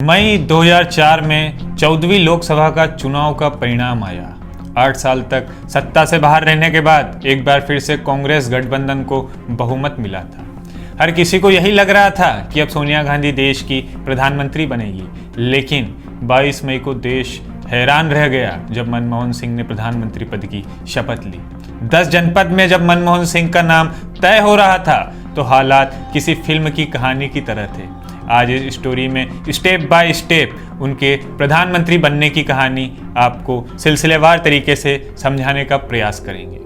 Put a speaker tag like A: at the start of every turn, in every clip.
A: मई 2004 में 14वीं लोकसभा का चुनाव का परिणाम आया। 8 साल तक सत्ता से बाहर रहने के बाद एक बार फिर से कांग्रेस गठबंधन को बहुमत मिला था। हर किसी को यही लग रहा था कि अब सोनिया गांधी देश की प्रधानमंत्री बनेगी, लेकिन 22 मई को देश हैरान रह गया जब मनमोहन सिंह ने प्रधानमंत्री पद की शपथ ली। 10 जनपद में जब मनमोहन सिंह का नाम तय हो रहा था तो हालात किसी फिल्म की कहानी की तरह थे। आज इस स्टोरी में स्टेप बाय स्टेप उनके प्रधानमंत्री बनने की कहानी आपको सिलसिलेवार तरीके से समझाने का प्रयास करेंगे।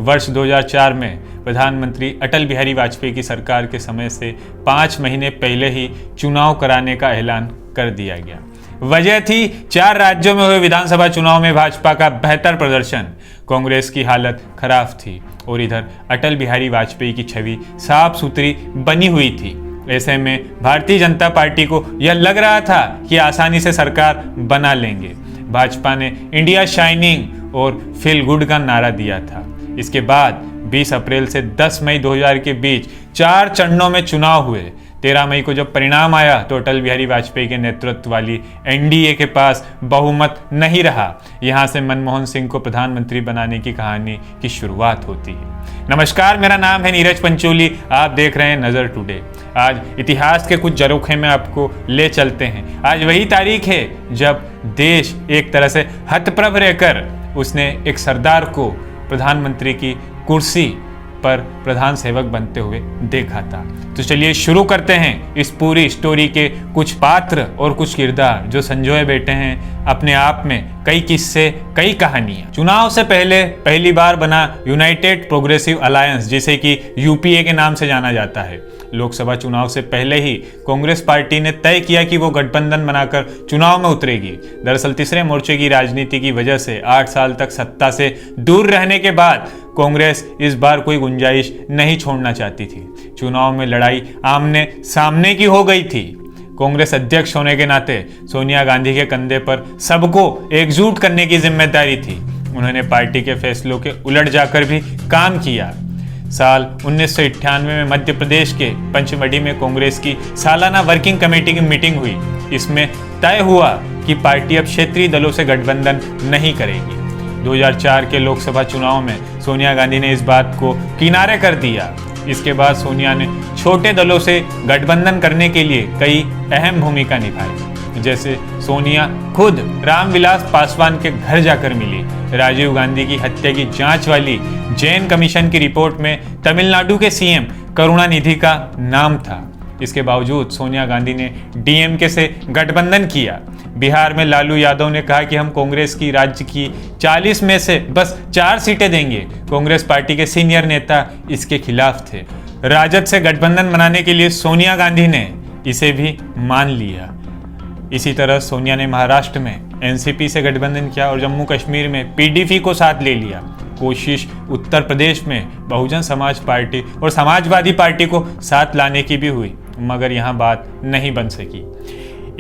A: वर्ष 2004 में प्रधानमंत्री अटल बिहारी वाजपेयी की सरकार के समय से 5 महीने पहले ही चुनाव कराने का ऐलान कर दिया गया। वजह थी 4 राज्यों में हुए विधानसभा चुनाव में भाजपा का बेहतर प्रदर्शन। कांग्रेस की हालत खराब थी और इधर अटल बिहारी वाजपेयी की छवि साफ सुथरी बनी हुई थी। ऐसे में भारतीय जनता पार्टी को यह लग रहा था कि आसानी से सरकार बना लेंगे। भाजपा ने इंडिया शाइनिंग और फील गुड का नारा दिया था। इसके बाद 20 अप्रैल से 10 मई 2000 के बीच 4 चरणों में चुनाव हुए। 13 मई को जब परिणाम आया तो अटल बिहारी वाजपेयी के नेतृत्व वाली एनडीए के पास बहुमत नहीं रहा। यहां से मनमोहन सिंह को प्रधानमंत्री बनाने की कहानी की शुरुआत होती है। नमस्कार, मेरा नाम है नीरज पंचोली, आप देख रहे हैं नजर टुडे। आज इतिहास के कुछ झरोखे में आपको ले चलते हैं। आज वही तारीख है जब देश एक तरह से हतप्रभ रहकर उसने एक सरदार को प्रधानमंत्री की कुर्सी पर प्रधान सेवक बनते हुए देखा था। तो चलिए शुरू करते हैं इस पूरी स्टोरी के कुछ पात्र और कुछ किरदार जो संजोए बैठे हैं अपने आप में कई किस्से, कई कहानियां। चुनाव से पहले पहली बार बना यूनाइटेड प्रोग्रेसिव अलायंस, जिसे कि यूपीए के नाम से जाना जाता है। लोकसभा चुनाव से पहले ही कांग्रेस पार्टी ने तय किया कि वो गठबंधन बनाकर चुनाव में उतरेगी। दरअसल तीसरे मोर्चे की राजनीति की वजह से 8 साल तक सत्ता से दूर रहने के बाद कांग्रेस इस बार कोई गुंजाइश नहीं छोड़ना चाहती थी। चुनाव में लड़ाई आमने सामने की हो गई थी। कांग्रेस अध्यक्ष होने के नाते सोनिया गांधी के कंधे पर सबको एकजुट करने की जिम्मेदारी थी। उन्होंने पार्टी के फैसलों के उलट जाकर भी काम किया। साल 1998 में मध्य प्रदेश के पंचमढ़ी में कांग्रेस की सालाना वर्किंग कमेटी की मीटिंग हुई। इसमें तय हुआ कि पार्टी अब क्षेत्रीय दलों से गठबंधन नहीं करेगी। 2004 के लोकसभा चुनाव में सोनिया गांधी ने इस बात को किनारे कर दिया। इसके बाद सोनिया ने छोटे दलों से गठबंधन करने के लिए कई अहम भूमिका निभाई। जैसे सोनिया खुद रामविलास पासवान के घर जाकर मिली। राजीव गांधी की हत्या की जांच वाली जैन कमीशन की रिपोर्ट में तमिलनाडु के सीएम करुणानिधि का नाम था। इसके बावजूद सोनिया गांधी ने डीएमके से गठबंधन किया। बिहार में लालू यादव ने कहा कि हम कांग्रेस की राज्य की 40 में से बस 4 सीटें देंगे। कांग्रेस पार्टी के सीनियर नेता इसके खिलाफ थे। राजद से गठबंधन बनाने के लिए सोनिया गांधी ने इसे भी मान लिया। इसी तरह सोनिया ने महाराष्ट्र में एनसीपी से गठबंधन किया और जम्मू कश्मीर में पीडीपी को साथ ले लिया। कोशिश उत्तर प्रदेश में बहुजन समाज पार्टी और समाजवादी पार्टी को साथ लाने की भी हुई, मगर यहाँ बात नहीं बन सकी।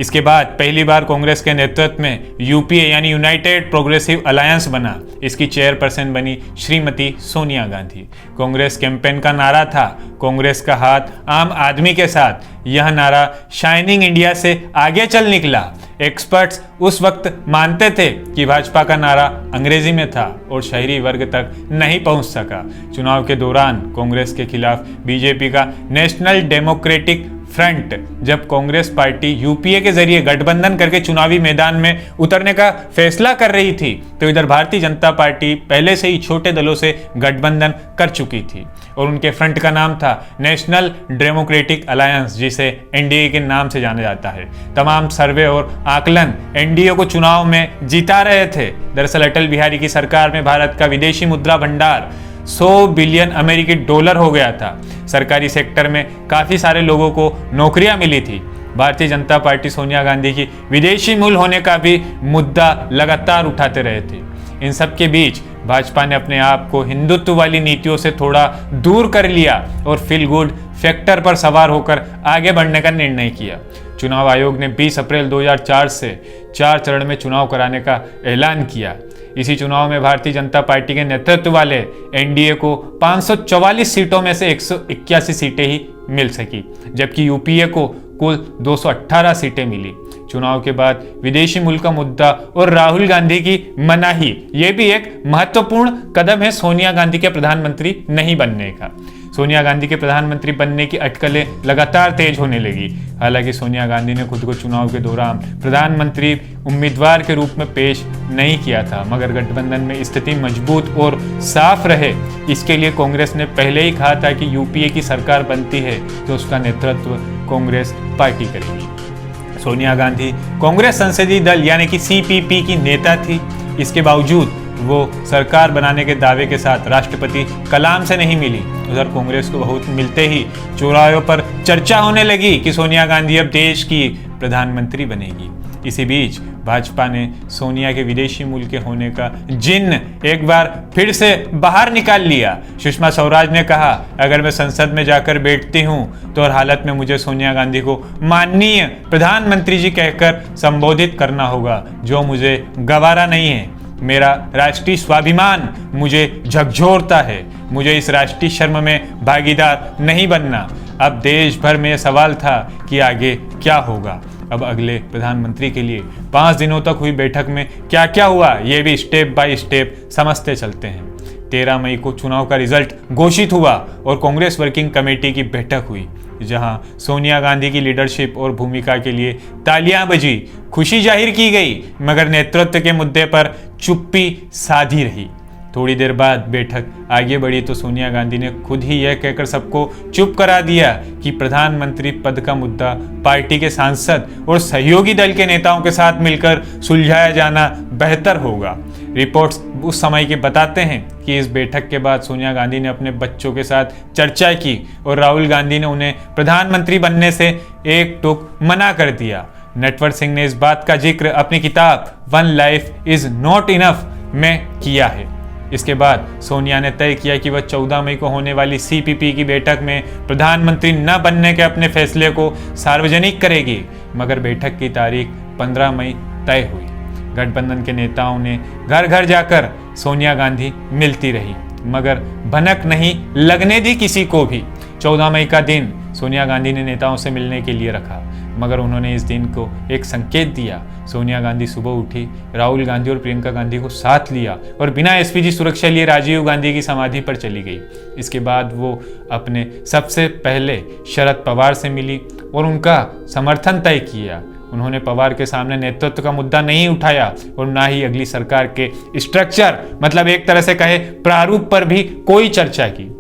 A: इसके बाद पहली बार कांग्रेस के नेतृत्व में यूपीए यानी यूनाइटेड प्रोग्रेसिव अलायंस बना। इसकी चेयरपर्सन बनी श्रीमती सोनिया गांधी। कांग्रेस कैंपेन का नारा था कांग्रेस का हाथ आम आदमी के साथ। यह नारा शाइनिंग इंडिया से आगे चल निकला। एक्सपर्ट्स उस वक्त मानते थे कि भाजपा का नारा अंग्रेजी में था और शहरी वर्ग तक नहीं पहुंच सका। चुनाव के दौरान कांग्रेस के खिलाफ बीजेपी का नेशनल डेमोक्रेटिक फ्रंट जब कांग्रेस पार्टी यूपीए के जरिए गठबंधन करके चुनावी मैदान में उतरने का फैसला कर रही थी, तो इधर भारतीय जनता पार्टी पहले से ही छोटे दलों से गठबंधन कर चुकी थी और उनके फ्रंट का नाम था नेशनल डेमोक्रेटिक अलायंस, जिसे एनडीए के नाम से जाना जाता है। तमाम सर्वे और आकलन एनडीए को चुनाव में जिता रहे थे। दरअसल अटल बिहारी की सरकार में भारत का विदेशी मुद्रा भंडार 100 बिलियन अमेरिकी डॉलर हो गया था। सरकारी सेक्टर में काफी सारे लोगों को नौकरियां मिली थी। भारतीय जनता पार्टी सोनिया गांधी की विदेशी मूल होने का भी मुद्दा लगातार उठाते रहे थे। इन सब के बीच भाजपा ने अपने आप को हिंदुत्व वाली नीतियों से थोड़ा दूर कर लिया और फील गुड फैक्टर पर सवार होकर आगे बढ़ने का निर्णय किया। चुनाव आयोग ने 20 अप्रैल 2004 से 4 चरण में चुनाव कराने का ऐलान किया। इसी चुनाव में भारतीय जनता पार्टी के नेतृत्व वाले एनडीए को 544 सीटों में से 181 सीटें ही मिल सकी, जबकि यूपीए को कुल 218 सीटें मिली। चुनाव के बाद विदेशी मुल्क का मुद्दा और राहुल गांधी की मनाही, ये भी एक महत्वपूर्ण कदम है सोनिया गांधी के प्रधानमंत्री नहीं बनने का। सोनिया गांधी के प्रधानमंत्री बनने की अटकलें लगातार तेज होने लगी। हालांकि सोनिया गांधी ने खुद को चुनाव के दौरान प्रधानमंत्री उम्मीदवार के रूप में पेश नहीं किया था, मगर गठबंधन में स्थिति मजबूत और साफ रहे, इसके लिए कांग्रेस ने पहले ही कहा था कि यूपीए की सरकार बनती है तो उसका नेतृत्व कांग्रेस पार्टी करेगी। सोनिया गांधी कांग्रेस संसदीय दल यानी कि सीपीपी की नेता थी। इसके बावजूद वो सरकार बनाने के दावे के साथ राष्ट्रपति कलाम से नहीं मिली। उधर कांग्रेस को बहुत मिलते ही चौराहों पर चर्चा होने लगी कि सोनिया गांधी अब देश की प्रधानमंत्री बनेगी। इसी बीच भाजपा ने सोनिया के विदेशी मूल के होने का जिन्न एक बार फिर से बाहर निकाल लिया। सुषमा स्वराज ने कहा, अगर मैं संसद में जाकर बैठती हूं तो हर हालत में मुझे सोनिया गांधी को माननीय प्रधानमंत्री जी कहकर संबोधित करना होगा, जो मुझे गवारा नहीं है। मेरा राष्ट्रीय स्वाभिमान मुझे झकझोरता है। मुझे इस राष्ट्रीय शर्म में भागीदार नहीं बनना। अब देश भर में सवाल था कि आगे क्या होगा। अब अगले प्रधानमंत्री के लिए 5 दिनों तक हुई बैठक में क्या क्या हुआ, ये भी स्टेप बाय स्टेप समझते चलते हैं। 13 मई को चुनाव का रिजल्ट घोषित हुआ और कांग्रेस वर्किंग कमेटी की बैठक हुई, जहां सोनिया गांधी की लीडरशिप और भूमिका के लिए तालियां बजी, खुशी जाहिर की गई, मगर नेतृत्व के मुद्दे पर चुप्पी साधी रही। थोड़ी देर बाद बैठक आगे बढ़ी तो सोनिया गांधी ने खुद ही यह कहकर सबको चुप करा दिया कि प्रधानमंत्री पद का मुद्दा पार्टी के सांसद और सहयोगी दल के नेताओं के साथ मिलकर सुलझाया जाना बेहतर होगा। रिपोर्ट्स उस समय के बताते हैं कि इस बैठक के बाद सोनिया गांधी ने अपने बच्चों के साथ चर्चा की और राहुल गांधी ने उन्हें प्रधानमंत्री बनने से एक टुक मना कर दिया। नटवर सिंह ने इस बात का जिक्र अपनी किताब one life is not enough में किया है। इसके बाद सोनिया ने तय किया कि वह 14 मई को होने वाली सीपीपी की बैठक में प्रधानमंत्री न बनने के अपने फैसले को सार्वजनिक करेगी, मगर बैठक की तारीख 15 मई तय हुई। गठबंधन के नेताओं ने घर घर जाकर सोनिया गांधी मिलती रही, मगर भनक नहीं लगने दी किसी को भी। 14 मई का दिन सोनिया गांधी ने नेताओं से मिलने के लिए रखा, मगर उन्होंने इस दिन को एक संकेत दिया। सोनिया गांधी सुबह उठी, राहुल गांधी और प्रियंका गांधी को साथ लिया और बिना एसपीजी सुरक्षा लिए राजीव गांधी की समाधि पर चली गई। इसके बाद वो अपने सबसे पहले शरद पवार से मिली और उनका समर्थन तय किया। उन्होंने पवार के सामने नेतृत्व का मुद्दा नहीं उठाया और ना ही अगली सरकार के स्ट्रक्चर, मतलब एक तरह से कहे प्रारूप पर भी कोई चर्चा की।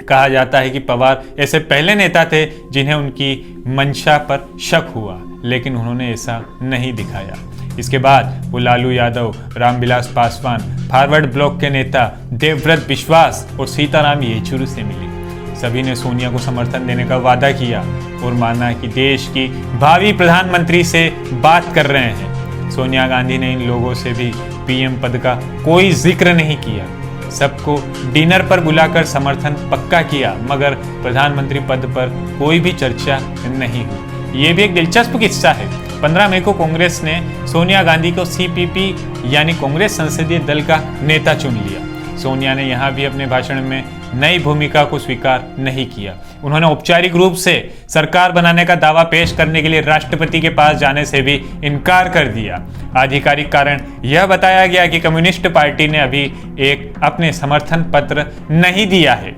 A: कहा जाता है कि पवार ऐसे पहले नेता थे जिन्हें उनकी मंशा पर शक हुआ, लेकिन उन्होंने ऐसा नहीं दिखाया। इसके बाद वो लालू यादव, रामविलास पासवान, फॉरवर्ड ब्लॉक के नेता देवव्रत विश्वास और सीताराम येचुरी से मिली। सभी ने सोनिया को समर्थन देने का वादा किया और माना कि देश की भावी प्रधानमंत्री से बात कर रहे हैं। सोनिया गांधी ने इन लोगों से भी पीएम पद का कोई जिक्र नहीं किया। सबको डिनर पर बुलाकर समर्थन पक्का किया, मगर प्रधानमंत्री पद पर कोई भी चर्चा नहीं हुई। ये भी एक दिलचस्प किस्सा है। 15 मई को कांग्रेस ने सोनिया गांधी को सीपीपी यानी कांग्रेस संसदीय दल का नेता चुन लिया। सोनिया ने यहाँ भी अपने भाषण में नई भूमिका को स्वीकार नहीं किया। उन्होंने औपचारिक रूप से सरकार बनाने का दावा पेश करने के लिए राष्ट्रपति के पास जाने से भी इनकार कर दिया। आधिकारिक कारण यह बताया गया कि कम्युनिस्ट पार्टी ने अभी एक अपने समर्थन पत्र नहीं दिया है।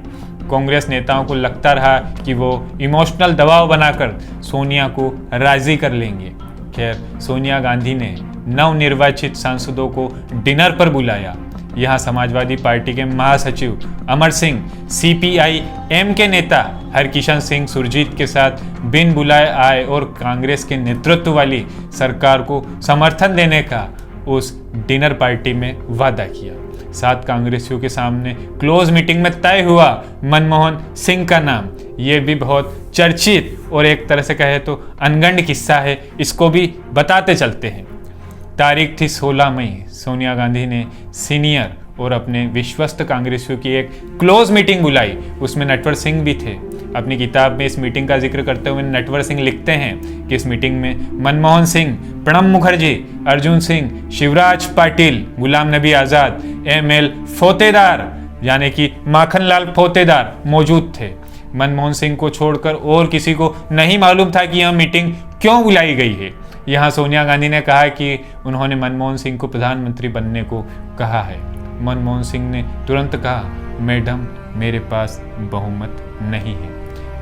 A: कांग्रेस नेताओं को लगता रहा कि वो इमोशनल दबाव बनाकर सोनिया को राजी कर लेंगे। खैर, सोनिया गांधी ने नवनिर्वाचित सांसदों को डिनर पर बुलाया। यहाँ समाजवादी पार्टी के महासचिव अमर सिंह, सीपीआई-एम के नेता हरकिशन सिंह सुरजीत के साथ बिन बुलाए आए और कांग्रेस के नेतृत्व वाली सरकार को समर्थन देने का उस डिनर पार्टी में वादा किया। 7 कांग्रेसियों के सामने क्लोज मीटिंग में तय हुआ मनमोहन सिंह का नाम। ये भी बहुत चर्चित और एक तरह से कहे तो अनगढ़ किस्सा है, इसको भी बताते चलते हैं। तारीख थी 16 मई। सोनिया गांधी ने सीनियर और अपने विश्वस्त कांग्रेसियों की एक क्लोज मीटिंग बुलाई। उसमें नटवर सिंह भी थे। अपनी किताब में इस मीटिंग का जिक्र करते हुए नटवर सिंह लिखते हैं कि इस मीटिंग में मनमोहन सिंह, प्रणब मुखर्जी, अर्जुन सिंह, शिवराज पाटिल, गुलाम नबी आज़ाद, एमएल फोतेदार यानी कि माखनलाल फोतेदार मौजूद थे। मनमोहन सिंह को छोड़कर और किसी को नहीं मालूम था कि यह मीटिंग क्यों बुलाई गई है। यहाँ सोनिया गांधी ने कहा कि उन्होंने मनमोहन सिंह को प्रधानमंत्री बनने को कहा है। मनमोहन सिंह ने तुरंत कहा, मैडम मेरे पास बहुमत नहीं है।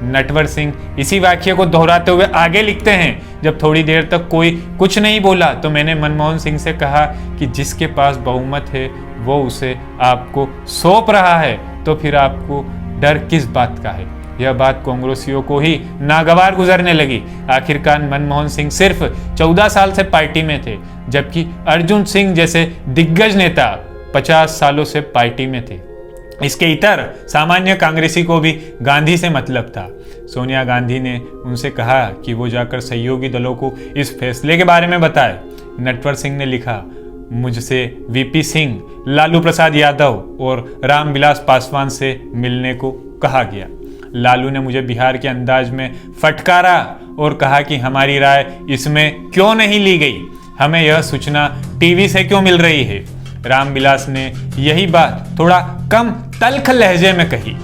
A: नटवर सिंह इसी वाक्य को दोहराते हुए आगे लिखते हैं, जब थोड़ी देर तक कोई कुछ नहीं बोला तो मैंने मनमोहन सिंह से कहा कि जिसके पास बहुमत है वो उसे आपको सौंप रहा है, तो फिर आपको डर किस बात का है। यह बात कांग्रेसियों को ही नागवार गुजरने लगी। आखिरकार मनमोहन सिंह सिर्फ 14 साल से पार्टी में थे, जबकि अर्जुन सिंह जैसे दिग्गज नेता 50 सालों से पार्टी में थे। इसके इतर सामान्य कांग्रेसी को भी गांधी से मतलब था। सोनिया गांधी ने उनसे कहा कि वो जाकर सहयोगी दलों को इस फैसले के बारे में बताए। नटवर सिंह ने लिखा, मुझसे वीपी सिंह, लालू प्रसाद यादव और रामविलास पासवान से मिलने को कहा गया। लालू ने मुझे बिहार के अंदाज में फटकारा और कहा कि हमारी राय इसमें क्यों नहीं ली गई, हमें यह सूचना टीवी से क्यों मिल रही है। रामविलास ने यही बात थोड़ा कम तल्ख लहजे में कही।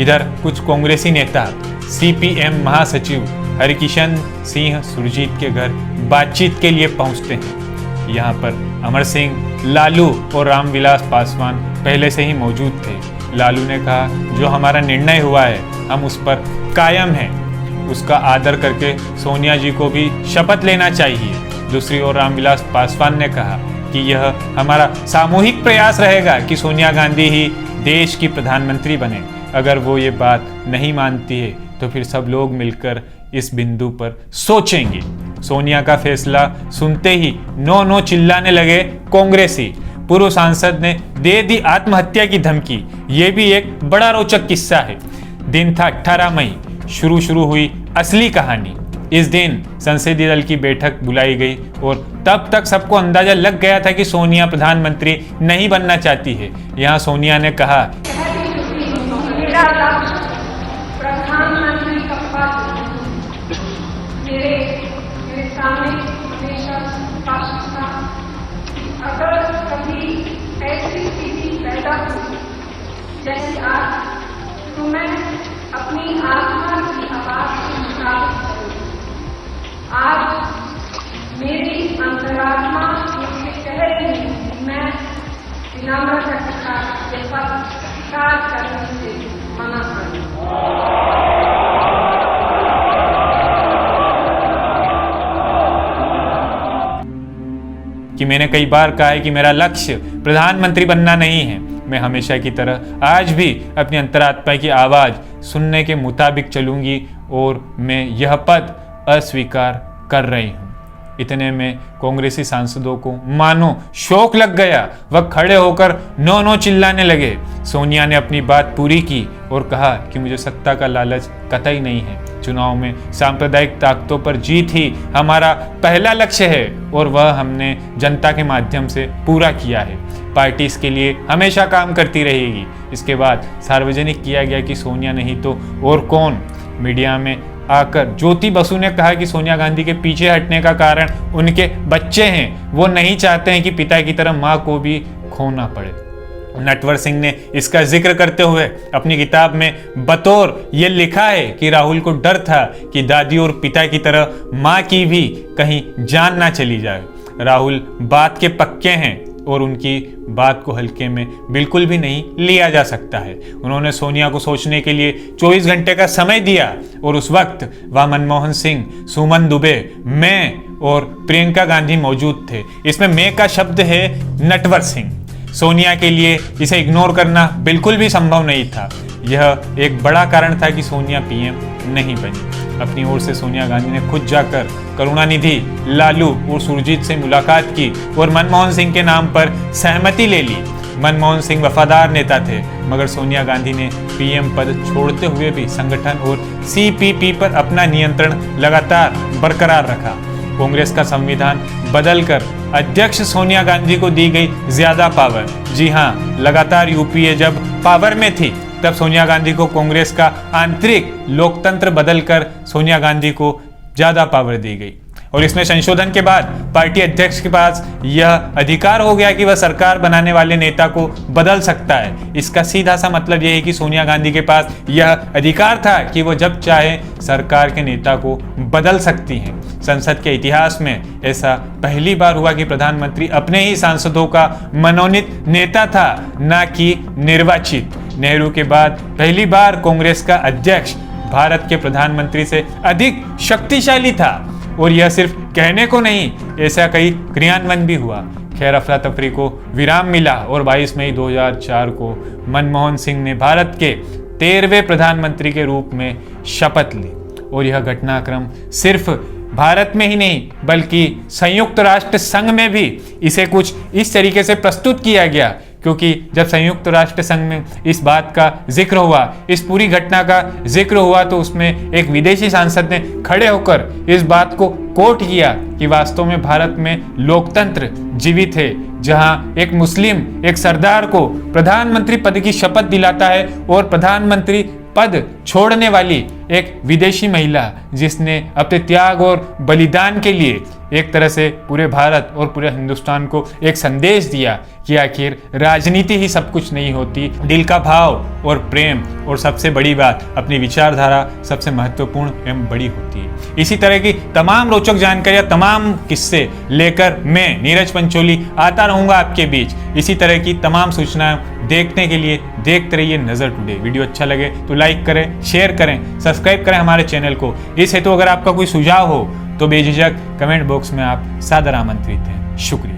A: इधर कुछ कांग्रेसी नेता सीपीएम महासचिव हरिकिशन सिंह सुरजीत के घर बातचीत के लिए पहुंचते हैं। यहाँ पर अमर सिंह, लालू और रामविलास पासवान पहले से ही मौजूद थे। लालू ने कहा, जो हमारा निर्णय हुआ है हम उस पर कायम हैं, उसका आदर करके सोनिया जी को भी शपथ लेना चाहिए। दूसरी ओर रामविलास पासवान ने कहा कि यह हमारा सामूहिक प्रयास रहेगा कि सोनिया गांधी ही देश की प्रधानमंत्री बने। अगर वो ये बात नहीं मानती है तो फिर सब लोग मिलकर इस बिंदु पर सोचेंगे। सोनिया का फैसला सुनते ही नो नो चिल्लाने लगे कांग्रेसी। पूर्व सांसद ने दे दी आत्महत्या की धमकी। ये भी एक बड़ा रोचक किस्सा है। दिन था 18 मई। शुरू हुई असली कहानी। इस दिन संसदीय दल की बैठक बुलाई गई और तब तक सबको अंदाजा लग गया था कि सोनिया प्रधानमंत्री नहीं बनना चाहती है। यहाँ सोनिया ने कहा,
B: मेरा लक्ष्य प्रधानमंत्री का पद मेरे सामने हमेशा स्पष्ट था। अगर कभी ऐसी स्थिति पैदा हुई जैसे आज, तो मैं अपनी आत्मा की आवाज के मुताबिक करूंगी। आज मेरी अंतरात्मा मुझसे कह रही है कि मैं विनम्रता के साथ ये पद स्वीकार करने से मना करूं।
A: कि मैंने कई बार कहा है कि मेरा लक्ष्य प्रधानमंत्री बनना नहीं है। मैं हमेशा की तरह आज भी अपनी अंतरात्मा की आवाज सुनने के मुताबिक चलूंगी और मैं यह पद अस्वीकार कर रही हूं। इतने में कांग्रेसी सांसदों को मानो शौक लग गया। वह खड़े होकर नो नो चिल्लाने लगे। सोनिया ने अपनी बात पूरी की और कहा कि मुझे सत्ता का लालच कतई नहीं है। चुनाव में सांप्रदायिक ताकतों पर जीत ही हमारा पहला लक्ष्य है और वह हमने जनता के माध्यम से पूरा किया है। पार्टी इसके लिए हमेशा काम करती रहेगी। इसके बाद सार्वजनिक किया गया कि सोनिया नहीं तो और कौन। मीडिया में आकर ज्योति बसु ने कहा कि सोनिया गांधी के पीछे हटने का कारण उनके बच्चे हैं। वो नहीं चाहते हैं कि पिता की तरह मां को भी खोना पड़े। नटवर सिंह ने इसका जिक्र करते हुए अपनी किताब में बतौर ये लिखा है कि राहुल को डर था कि दादी और पिता की तरह मां की भी कहीं जान ना चली जाए। राहुल बात के पक्के हैं और उनकी बात को हल्के में बिल्कुल भी नहीं लिया जा सकता है। उन्होंने सोनिया को सोचने के लिए 24 घंटे का समय दिया और उस वक्त वह मनमोहन सिंह, सुमन दुबे, मैं और प्रियंका गांधी मौजूद थे। इसमें मैं का शब्द है नटवर सिंह। सोनिया के लिए इसे इग्नोर करना बिल्कुल भी संभव नहीं था। यह एक बड़ा कारण था कि सोनिया पीएम नहीं बनी। अपनी ओर से सोनिया गांधी ने खुद जाकर करुणानिधि, लालू और सुरजीत से मुलाकात की और मनमोहन सिंह के नाम पर सहमति ले ली। मनमोहन सिंह वफादार नेता थे, मगर सोनिया गांधी ने पीएम पद छोड़ते हुए भी संगठन और सीपीपी पर अपना नियंत्रण लगातार बरकरार रखा। कांग्रेस का संविधान बदलकर अध्यक्ष सोनिया गांधी को दी गई ज्यादा पावर। जी हाँ, लगातार यूपीए जब पावर में थी तब सोनिया गांधी को कांग्रेस का आंतरिक लोकतंत्र बदलकर सोनिया गांधी को ज्यादा पावर दी गई। और इसमें संशोधन के बाद पार्टी अध्यक्ष के पास यह अधिकार हो गया कि वह सरकार बनाने वाले नेता को बदल सकता है। इसका सीधा सा मतलब यह है कि सोनिया गांधी के पास यह अधिकार था कि वो जब चाहे सरकार के नेता को बदल सकती हैं। संसद के इतिहास में ऐसा पहली बार हुआ कि प्रधानमंत्री अपने ही सांसदों का मनोनीत नेता था, ना कि निर्वाचित। नेहरू के बाद पहली बार कांग्रेस का अध्यक्ष भारत के प्रधानमंत्री से अधिक शक्तिशाली था, और यह सिर्फ कहने को नहीं, ऐसा कई क्रियान्वयन भी हुआ। खैर, अफरा तफरी को विराम मिला और 22 मई 2004 को मनमोहन सिंह ने भारत के 13वें प्रधानमंत्री के रूप में शपथ ली। और यह घटनाक्रम सिर्फ भारत में ही नहीं बल्कि संयुक्त राष्ट्र संघ में भी इसे कुछ इस तरीके से प्रस्तुत किया गया, क्योंकि जब संयुक्त राष्ट्र संघ में इस बात का जिक्र हुआ, इस पूरी घटना का जिक्र हुआ, तो उसमें एक विदेशी सांसद ने खड़े होकर इस बात को कोट किया कि वास्तव में भारत में लोकतंत्र जीवित है, जहां एक मुस्लिम एक सरदार को प्रधानमंत्री पद की शपथ दिलाता है और प्रधानमंत्री पद छोड़ने वाली एक विदेशी महिला, जिसने अपने त्याग और बलिदान के लिए एक तरह से पूरे भारत और पूरे हिंदुस्तान को एक संदेश दिया कि आखिर राजनीति ही सब कुछ नहीं होती, दिल का भाव और प्रेम और सबसे बड़ी बात अपनी विचारधारा सबसे महत्वपूर्ण एवं बड़ी होती है। इसी तरह की तमाम रोचक जानकारियां, तमाम किस्से लेकर मैं नीरज पंचोली आता रहूंगा आपके बीच। इसी तरह की तमाम सूचनाएं देखने के लिए देखते रहिए नजर टुडे। वीडियो अच्छा लगे तो लाइक करें, शेयर करें, सब्सक्राइब करें हमारे चैनल को। इस हेतु अगर आपका कोई सुझाव हो तो बेझिझक कमेंट बॉक्स में आप सादर आमंत्रित हैं। शुक्रिया।